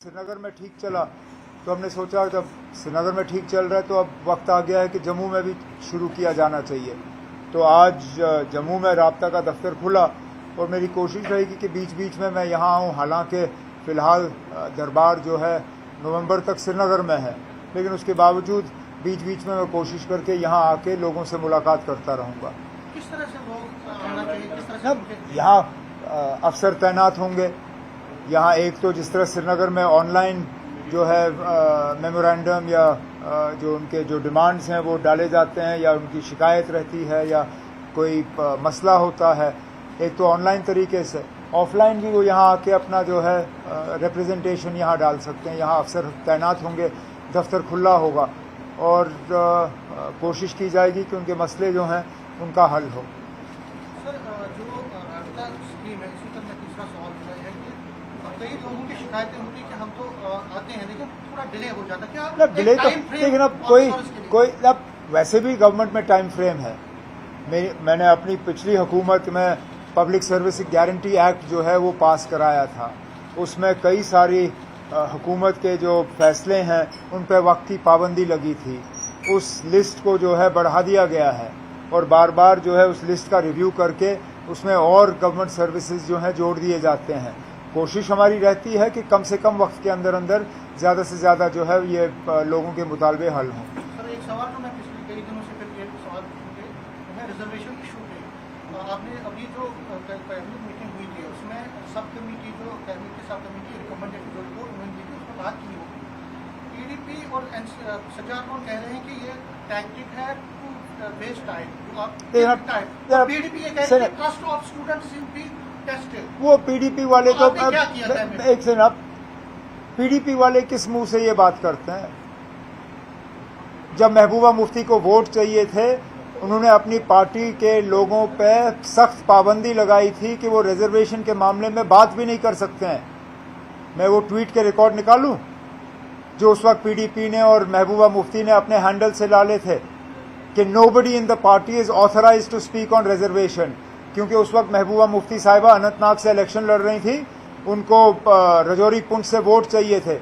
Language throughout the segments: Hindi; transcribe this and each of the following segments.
श्रीनगर में ठीक चला तो हमने सोचा जब श्रीनगर में ठीक चल रहा है तो अब वक्त आ गया है कि जम्मू में भी शुरू किया जाना चाहिए। तो आज जम्मू में राब्ता का दफ्तर खुला और मेरी कोशिश रहेगी कि बीच बीच में मैं यहाँ आऊँ। हालांकि फ़िलहाल दरबार जो है नवंबर तक श्रीनगर में है, लेकिन उसके बावजूद बीच बीच में मैं कोशिश करके यहाँ आके लोगों से मुलाकात करता रहूँगा। किस तरह से लोग आना चाहिए, किस तरह से यहाँ अफसर तैनात होंगे। यहाँ एक तो जिस तरह श्रीनगर में ऑनलाइन जो है मेमोरेंडम या जो उनके जो डिमांड्स हैं वो डाले जाते हैं या उनकी शिकायत रहती है या कोई मसला होता है, एक तो ऑनलाइन तरीके से, ऑफलाइन भी वो यहाँ आके अपना जो है रिप्रेजेंटेशन यहाँ डाल सकते हैं। यहाँ अफसर तैनात होंगे, दफ्तर खुला होगा और कोशिश की जाएगी कि उनके मसले जो हैं उनका हल हो। सर, जो राब्ता स्कीम है, इसी पर मैं तीसरा सवाल पूछा है कि कई लोगों की शिकायतें होती है कि हम तो आते हैं लेकिन थोड़ा डिले हो जाता है। क्या डिले तो लेकिन अब कोई अब वैसे भी गवर्नमेंट में टाइम फ्रेम है। मैंने अपनी पिछली हुकूमत में पब्लिक सर्विस गारंटी एक्ट जो है वो पास कराया था। उसमें कई सारी हुकूमत के जो फैसले हैं उन पर वक्त की पाबंदी लगी थी। उस लिस्ट को जो है बढ़ा दिया गया है और बार बार जो है उस लिस्ट का रिव्यू करके उसमें और गवर्नमेंट सर्विसेज जो हैं जोड़ दिए जाते हैं। कोशिश हमारी रहती है कि कम से कम वक्त के अंदर अंदर ज़्यादा से ज़्यादा जो है ये लोगों के मुतालबे हल हों। सर, एक सवाल तो मैं पिछले कई दिनों से फिर ये सवाल पूछूंगे, मैं रिजर्वेशन इशू पे आपने अभी जो कैबिनेट मीटिंग हुई थी उसमें सब कमेटी जो कैबिनेट की सब कमेटी रिकमेंडेड जो रिपोर्ट उन्होंने दी थी उसमें बात की होगी। पीडीपी और सज्जाद लोग कह रहे हैं कि ये टैक्टिक है टू वेस्ट टाइम। पीडीपी ये कह रही है trust of students will be tested. वो पीडीपी वाले तो क्या किया एक से ना पीडीपी वाले किस मुंह से ये बात करते हैं? जब महबूबा मुफ्ती को वोट चाहिए थे उन्होंने अपनी पार्टी के लोगों पे सख्त पाबंदी लगाई थी कि वो रिजर्वेशन के मामले में बात भी नहीं कर सकते हैं। मैं वो ट्वीट के रिकॉर्ड निकालूं जो उस वक्त पीडीपी ने और महबूबा मुफ्ती ने अपने हैंडल से डाले थे कि nobody in the party is authorised to speak on reservation. क्योंकि उस वक्त महबूबा मुफ्ती साहिबा अनंतनाग से इलेक्शन लड़ रही थी, उनको रजौरी पुंछ से वोट चाहिए थे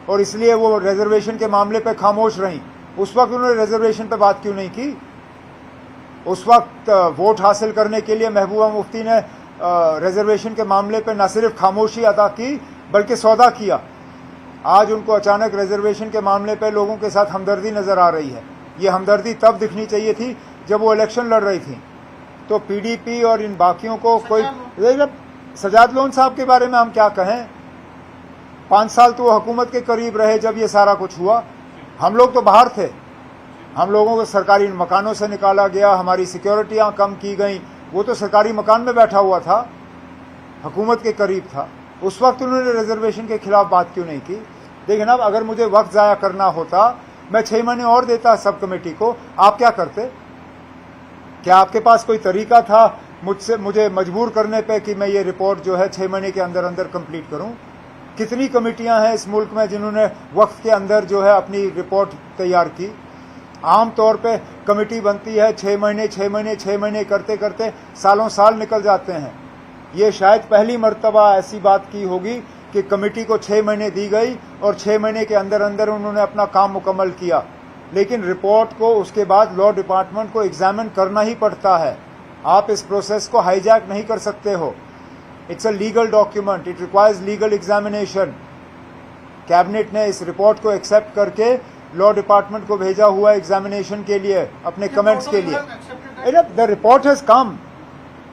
और इसलिए वो रिजर्वेशन के मामले पे खामोश रहीं। उस वक्त उन्होंने रिजर्वेशन पे बात क्यों नहीं की? उस वक्त वोट हासिल करने के लिए महबूबा मुफ्ती ने रिजर्वेशन के मामले पे न सिर्फ खामोशी अदा की बल्कि सौदा किया। आज उनको अचानक रिजर्वेशन के मामले पे लोगों के साथ हमदर्दी नजर आ रही है। ये हमदर्दी तब दिखनी चाहिए थी जब वो इलेक्शन लड़ रही थी। तो पीडीपी और इन बाकियों को कोई सजाद लोन साहब के बारे में हम क्या कहें? 5 साल तो वो हुकूमत के करीब रहे जब ये सारा कुछ हुआ। हम लोग तो बाहर थे, हम लोगों को सरकारी मकानों से निकाला गया, हमारी सिक्योरिटियां कम की गई। वो तो सरकारी मकान में बैठा हुआ था, हुकूमत के करीब था। उस वक्त उन्होंने रिजर्वेशन के खिलाफ बात क्यों नहीं की? लेकिन अब अगर मुझे वक्त ज़ाया करना होता मैं 6 महीने और देता सब कमेटी को। आप क्या करते? क्या आपके पास कोई तरीका था मुझे मजबूर करने पे कि मैं ये रिपोर्ट जो है 6 महीने के अंदर अंदर कंप्लीट करूं? कितनी कमेटियां हैं इस मुल्क में जिन्होंने वक्त के अंदर जो है अपनी रिपोर्ट तैयार की? आम तौर पे कमेटी बनती है 6 महीने करते करते सालों साल निकल जाते हैं। ये शायद पहली मर्तबा ऐसी बात की होगी कि कमेटी को 6 महीने दी गई और 6 महीने के अंदर अंदर उन्होंने अपना काम मुकम्मल किया। लेकिन रिपोर्ट को उसके बाद लॉ डिपार्टमेंट को एग्जामिन करना ही पड़ता है। आप इस प्रोसेस को हाईजैक नहीं कर सकते हो। It's a legal document, it requires legal examination. Cabinet ने इस रिपोर्ट को एक्सेप्ट करके लॉ डिपार्टमेंट को भेजा हुआ एग्जामिनेशन के लिए, अपने कमेंट्स के लिए। The report has come,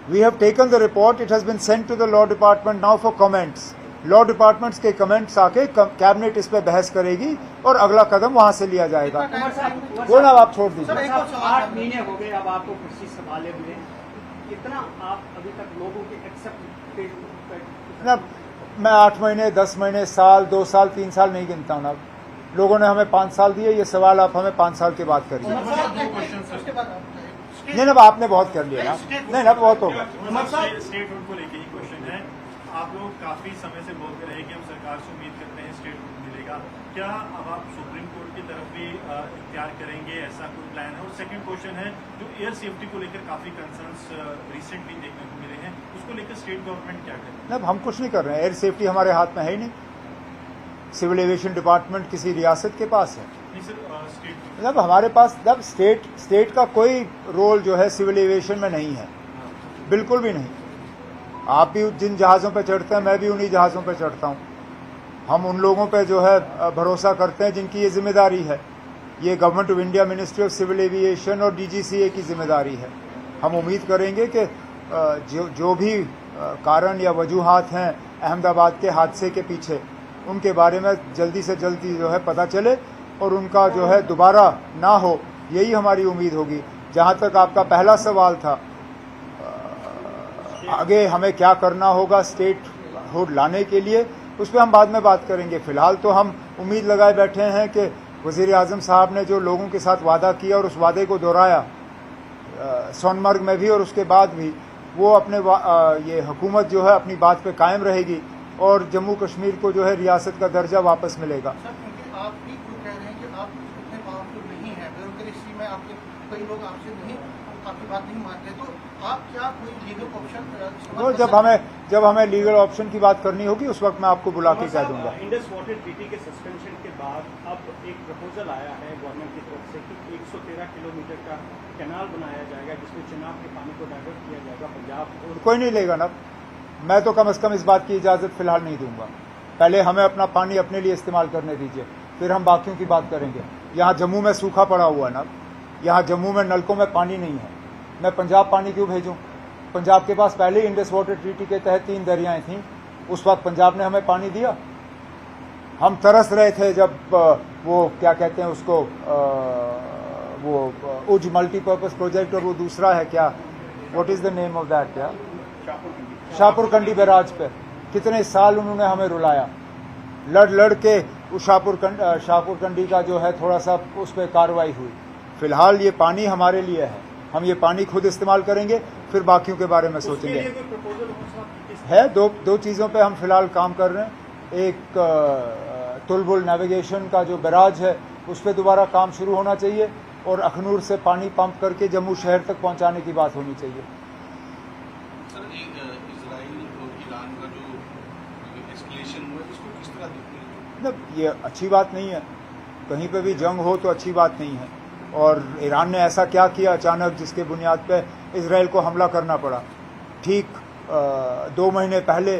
we have taken the report, it has been sent to the law department now for comments. Law departments के कमेंट्स आके कैबिनेट इस पे बहस करेगी और अगला कदम वहां से लिया जाएगा। वो ना आप छोड़ दीजिए। 8 महीने हो गए अब आपको कुर्सी संभाले हुए, कितना आप अभी तक लोगों के एक्सेप्ट? मैं 8 महीने, 10 महीने, साल, 2 साल, 3 साल नहीं गिनता हूँ। लोगों ने हमें 5 साल दिए, ये सवाल आप हमें 5 साल के बाद करिए। नहीं ना, आपने बहुत कर लिया ना। नहीं ना, बहुत होगा। आप लोग काफी समय से बोलते रहे कि हम सरकार से उम्मीद करते हैं स्टेट रूट मिलेगा। क्या अब आप सुप्रीम कोर्ट की तरफ भी इख्तियार करेंगे, ऐसा कोई प्लान है? और सेकंड क्वेश्चन है, जो एयर सेफ्टी को लेकर काफी कंसर्न्स रिसेंटली देखने को मिले हैं, उसको लेकर स्टेट गवर्नमेंट क्या करे? हम कुछ नहीं कर रहे हैं। एयर सेफ्टी हमारे हाथ में है ही नहीं। सिविल एविएशन डिपार्टमेंट किसी रियासत के पास है? नहीं सर, स्टेट मतलब हमारे पास जब स्टेट का कोई रोल जो है सिविल एविएशन में नहीं है, बिल्कुल भी नहीं। आप भी जिन जहाज़ों पे चढ़ते हैं, मैं भी उन्हीं जहाज़ों पे चढ़ता हूँ। हम उन लोगों पे जो है भरोसा करते हैं जिनकी ये जिम्मेदारी है। ये government of India, ministry of civil aviation और DGCA की जिम्मेदारी है। हम उम्मीद करेंगे कि जो भी कारण या वजूहात हैं अहमदाबाद के हादसे के पीछे, उनके बारे में जल्दी से जल्दी जो है पता चले और उनका जो है दोबारा ना हो, यही हमारी उम्मीद होगी। जहाँ तक आपका पहला सवाल था, आगे हमें क्या करना होगा स्टेट हुड लाने के लिए, उस पर हम बाद में बात करेंगे। फिलहाल तो हम उम्मीद लगाए बैठे हैं कि वज़ीर आज़म साहब ने जो लोगों के साथ वादा किया और उस वादे को दोहराया सोनमर्ग में भी और उसके बाद भी, वो अपने ये हुकूमत जो है अपनी बात पे कायम रहेगी और जम्मू कश्मीर को जो है रियासत का दर्जा वापस मिलेगा। सर, क्योंकि आप भी खुद कह रहे हैं कि आप इतने पावरफुल नहीं हैं, ब्यूरोक्रेसी में आपके कई लोग आपकी बात नहीं मानते, तो आप क्या कोई लीगल ऑप्शन वो जब हमें लीगल ऑप्शन की बात करनी होगी उस वक्त मैं आपको बुला के कह दूंगा। इंडस वाटर ट्रीटी के सस्पेंशन के बाद अब एक प्रपोजल आया है गवर्नमेंट की तरफ से कि 113 किलोमीटर का कैनाल बनाया जाएगा जिसमें चिनाब के पानी को डाइवर्ट किया जाएगा पंजाब और कोई नहीं लेगा ना। मैं तो कम से कम इस बात की इजाज़त फिलहाल नहीं दूंगा। पहले हमें अपना पानी अपने लिए इस्तेमाल करने दीजिए, फिर हम बाकियों की बात करेंगे। यहाँ जम्मू में सूखा पड़ा हुआ है ना, यहाँ जम्मू में नलकों में पानी नहीं है। मैं पंजाब पानी क्यों भेजूं? पंजाब के पास पहले ही इंडस वाटर ट्रीटी के तहत 3 दरियाएं थीं, उस वक्त पंजाब ने हमें पानी दिया। हम तरस रहे थे जब वो क्या कहते हैं उसको, वो उज मल्टीपर्पज़ प्रोजेक्ट और वो दूसरा है क्या, what is the name of that, क्या शाहपुर कंडी बैराज पे कितने साल उन्होंने हमें रुलाया। लड़ के उस शाहपुर कंडी का जो है थोड़ा सा उस पर कार्रवाई हुई। फिलहाल ये पानी हमारे लिए है, हम ये पानी खुद इस्तेमाल करेंगे, फिर बाकियों के बारे में सोचेंगे। है दो चीज़ों पे हम फिलहाल काम कर रहे हैं। एक तुलबुल नेविगेशन का जो बैराज है उस पर दोबारा काम शुरू होना चाहिए और अखनूर से पानी पंप करके जम्मू शहर तक पहुंचाने की बात होनी चाहिए। सर, इजराइल और ईरान का जो एस्केलेशन हुआ है इसको किस तरह देखते हैं? मतलब ये अच्छी बात नहीं है, कहीं पे भी जंग हो तो अच्छी बात नहीं है। और ईरान ने ऐसा क्या किया अचानक जिसके बुनियाद पे इजराइल को हमला करना पड़ा? ठीक 2 महीने पहले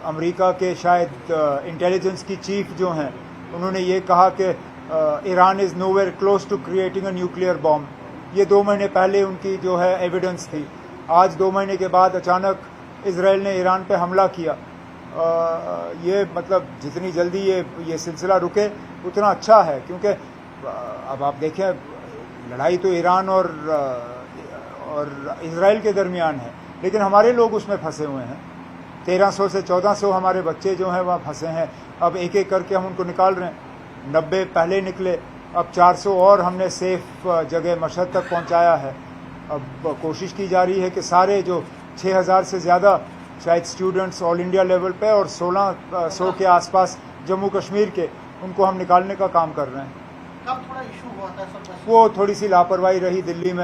अमेरिका के शायद इंटेलिजेंस की चीफ जो हैं उन्होंने ये कहा कि Iran is nowhere close to creating a nuclear bomb. ये 2 महीने पहले उनकी जो है एविडेंस थी। आज 2 महीने के बाद अचानक इजराइल ने ईरान पे हमला किया। ये मतलब जितनी जल्दी ये सिलसिला रुके उतना अच्छा है, क्योंकि अब आप देखें लड़ाई तो ईरान और इजराइल के दरमियान है, लेकिन हमारे लोग उसमें फंसे हुए हैं। 1300 से 1400 हमारे बच्चे जो हैं वहाँ फंसे हैं। अब एक एक करके हम उनको निकाल रहे हैं। 90 पहले निकले, अब 400 और हमने सेफ जगह मशहद तक पहुँचाया है। अब कोशिश की जा रही है कि सारे जो 6000 से ज़्यादा शायद स्टूडेंट्स ऑल इंडिया लेवल पे और 1600 के आसपास जम्मू कश्मीर के, उनको हम निकालने का काम कर रहे हैं। कब थोड़ा इशू हुआ था सर? वो थोड़ी सी लापरवाही रही दिल्ली में।